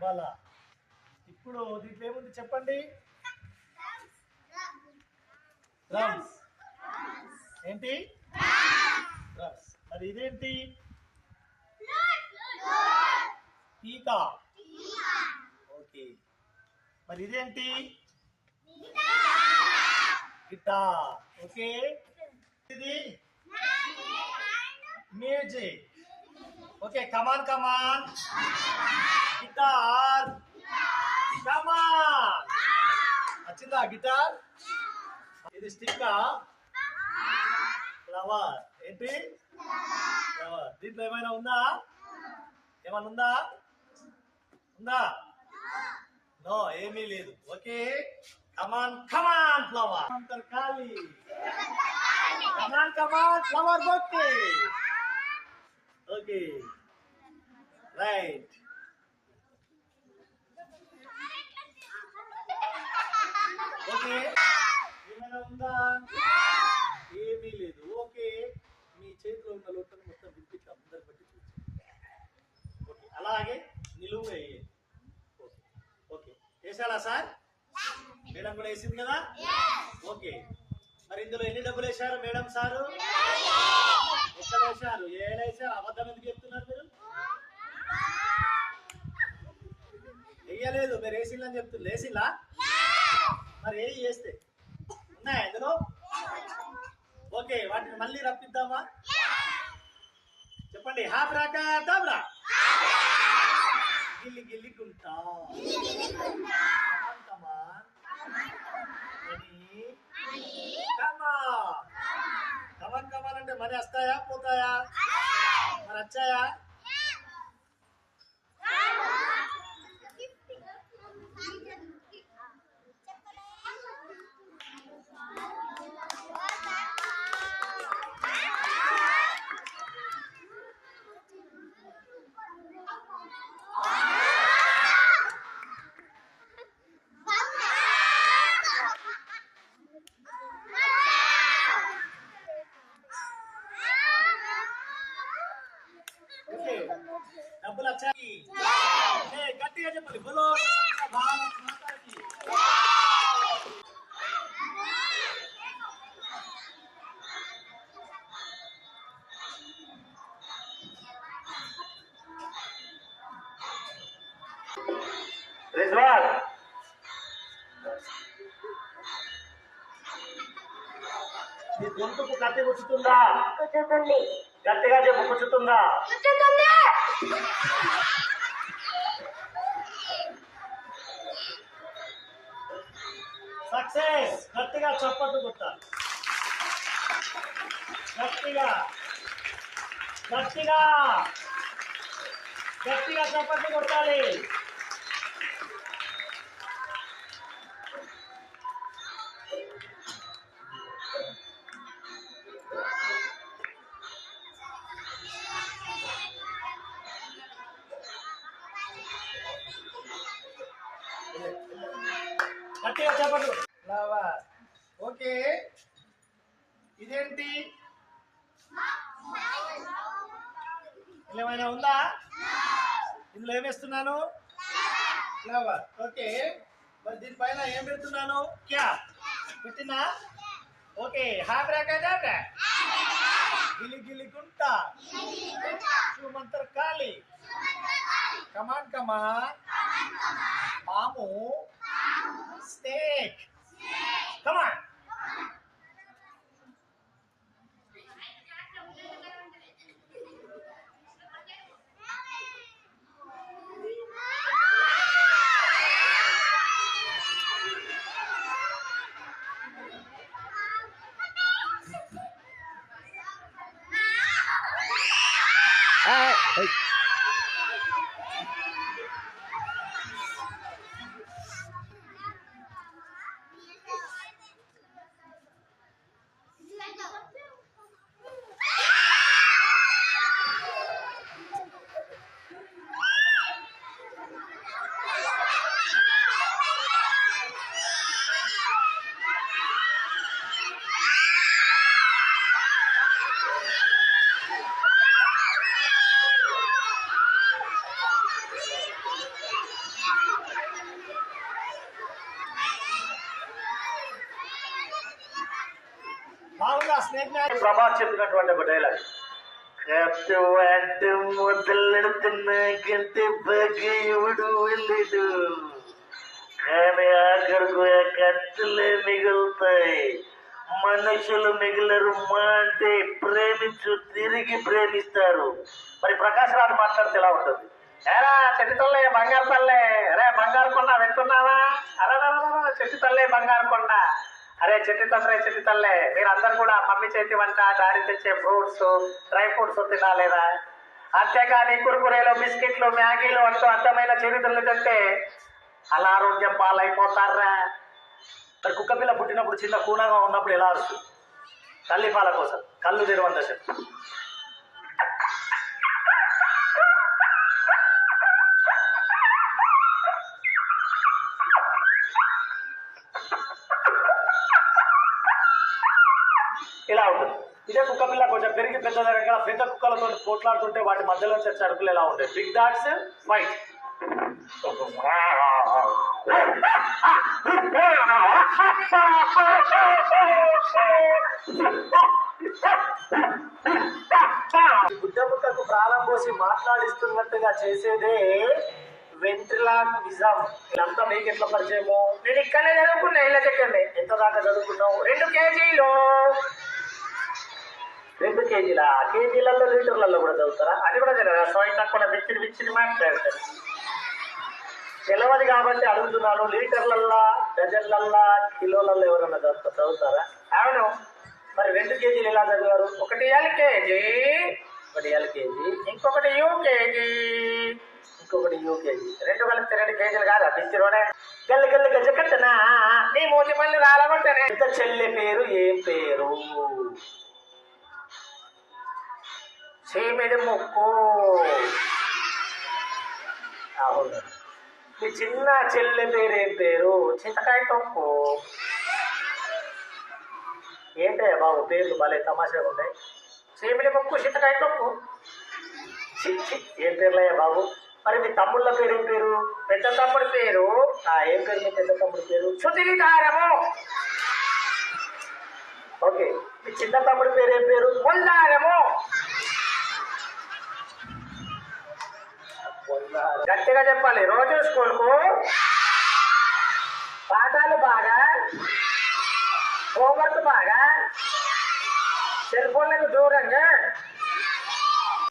తబల. ఇప్పుడు దీంట్లో ఏముంది చెప్పండి? డ్రమ్స్. ఏంటి? డ్రమ్స్. మరి ఇదేంటి? పీకా. ఓకే. మరి ఇదేంటి? గిటార్. ఓకే. ఇది మ్యూజిక్. ఓకే, కమాన్ కమాన్. గిటార్. కమాన్. వచ్చిందా గిటార్? ఇది స్టిక్కా? ఫ్లవర్. ఏంటి? ఫ్లవర్. దీంట్లో ఏమైనా ఉందా? ఏమైనా ఉందా? ఉందా? నో, ఏమీ లేదు. Okay, come on come on flower. ఖాళీ. Come on come on flower bouquet. Okay, right. Okay, ఏమైనా ఉందా? ఏమీ లేదు. ఓకే, మీ చేతిలో ఉన్న లోటను మొత్తం వినిపించి అందరు బట్టి చూసి. ఓకే, అలాగే నిలువుగా వేయండి. ఓకే, ఓకే, వేసాడా సార్? మేడం కూడా వేసింది కదా? ఓకే, మరి ఇందులో ఎన్ని డబ్బులు వేశారు మేడం సారు? ఎక్కడ వేశారు? ఏడు వేశారు. అబద్ధం ఎందుకు చెప్తున్నారు మీరు? వేయలేదు, మీరు వేసిందని చెప్తున్నారు. వేసిందా? మరి ఏ చేస్తే ఉన్నాయా ఇందులో? ఓకే, వాటిని మళ్ళీ రప్పిద్దామా? చెప్పండి. హాబ్రాకాడబ్రా. గిల్లి గిల్లి గుంటా. కమాన్ కమాన్ అంటే మరి వస్తాయా పోతాయా? మరి వచ్చాయా? డబ్బులు వచ్చాయి. గట్టిగా చెప్పాలి. బోలో భారత్ మాతాకి. రిజ్వాన్, నీ గొంతుకు కత్తి గుచ్చుతుందా? గుచ్చుతుంది. గట్టిగా చెప్పు, గుచ్చుతుందా? గుచ్చుతుంది. సక్సెస్. గట్టిగా చప్పట్లు కొట్టాలి. గట్టిగా గట్టిగా గట్టిగా చప్పట్లు కొట్టాలి. గట్టిగా చెప్పండి. ఫ్లవర్. ఓకే, ఇదేంటి? ఏమైనా ఉందా? ఇందులో ఏమేస్తున్నాను? ఫ్లవర్. ఓకే, మరి దీనిపైన ఏం పెడుతున్నాను? క్యాప్ పెట్టినా? ఓకే, హాబ్రాకాడబ్రా. గిలి గిలి గుంటా. సుమంతర్ ఖాళీ. కమాన్ కమాన్. పాము. స్నేక్. కమాన్. Hey. మామూలుగా స్నేక్ ప్రభాస్ చెప్పినటువంటి ఒక డైలాగ్, కట్టువాడు మొదలెడుతున్నాకంటే బాగా ఎవడు వెళ్ళడు, కానీ ఆఖరికి ఆ కత్తులే మిగులుతాయి, మనుషులు మిగిలరు మా అంటే ప్రేమించు తిరిగి ప్రేమిస్తారు. మరి ప్రకాష్ రాజు మాట్లాడితే ఎలా ఉంటుంది? ఏరా చెట్టు తల్లే బంగారు తల్లే, అరే బంగారు కొండ వెళ్తున్నావా, అరే చెట్టు తల్లే బంగారు కొండ, అరే చెట్టు తల్లే మీరందరూ కూడా మమ్మీ చేతి వంట డాడీ తెచ్చే ఫ్రూట్స్ డ్రై ఫ్రూట్స్ తినాలేదా, అంతేకాని కురుకురేలు బిస్కెట్లు మ్యాగీలు అంటూ అర్థమైన చరిత్రలు తింటే అనారోగ్యం పాలైపోతారా. మరి కుక్క పిల్ల పుట్టినప్పుడు చిన్న కూనగా ఉన్నప్పుడు ఎలా అరుస్తుంది? తల్లి పాల కోసం కళ్ళు తెరవంద శక్తి. ఇలా ఉంటుంది. ఇదే కుక్క పిల్ల కొంచెం పెరిగి పెద్దదనగా పెద్ద కుక్కలతో పోట్లాడుతుంటే వాటి మధ్యలో వచ్చే అడుగులు ఎలా ఉంటాయి? Big dogs fight. బుద్ధ కుక్కకు ప్రాణం పోసి మాట్లాడిస్తున్నట్టుగా చేసేదే వెంట్రిలాక్విజం. ఇదంతా మీకు ఎట్లా పరిచయము? నేను ఇక్కడనే చదువుకున్నా, ఇలా చెప్పండి. ఎంత దాకా చదువుకున్నావు? 2 కేజీలు. 2 కేజీలా? కేజీలలో లీటర్లలో కూడా చదువుతారా? అది కూడా తెలియదు. స్వయం కూడా విచ్చిని మాట్లాడతారు. తెలియదు కాబట్టి అడుగుతున్నాను. లీటర్లల్లా డజన్లల్లా కిలోలల్లో ఎవరన్నా చదువుతారా? అవును. మరి 2 కేజీలు ఎలా చదివారు? ఒకటి LKG, ఒకటి LKG, ఇంకొకటి UKG, ఇంకొకటి UKG. 2 కలిపితే 2 కేజీలు కాదా? పిచ్చిరోడే గల్లి గల్లి గజ్జ కట్టనా నీ మూతి మళ్ళీ రాలగొట్టనే. పెద్ద చెల్లె పేరు ఏం పేరు? చీమిడి ముక్కు. అవును. మీ చిన్న చెల్లె పేరు ఏం పేరు? చింతకాయ తొక్కు. ఏంటే బాబు పేర్లు భలే తమాషాగా ఉన్నాయి. చీమిడి ముక్కు, చింతకాయ తొక్కు. ఏం పేర్లయ్యా బాబు? మరి మీ తమ్ముళ్ళ పేరు ఏం పేరు? పెద్ద తమ్ముడి పేరు ఏం పేరు? మీ పెద్ద తమ్ముడి పేరు శుతిరికారము. ఓకే. మీ చిన్న తమ్ముడి పేరు ఏం పేరు? ముల్లారము. గట్టిగా చెప్పాలి. రోజు స్కూల్కు పాఠాలు బాగా, హోంవర్క్ బాగా, సెల్ ఫోన్లకు దూరంగా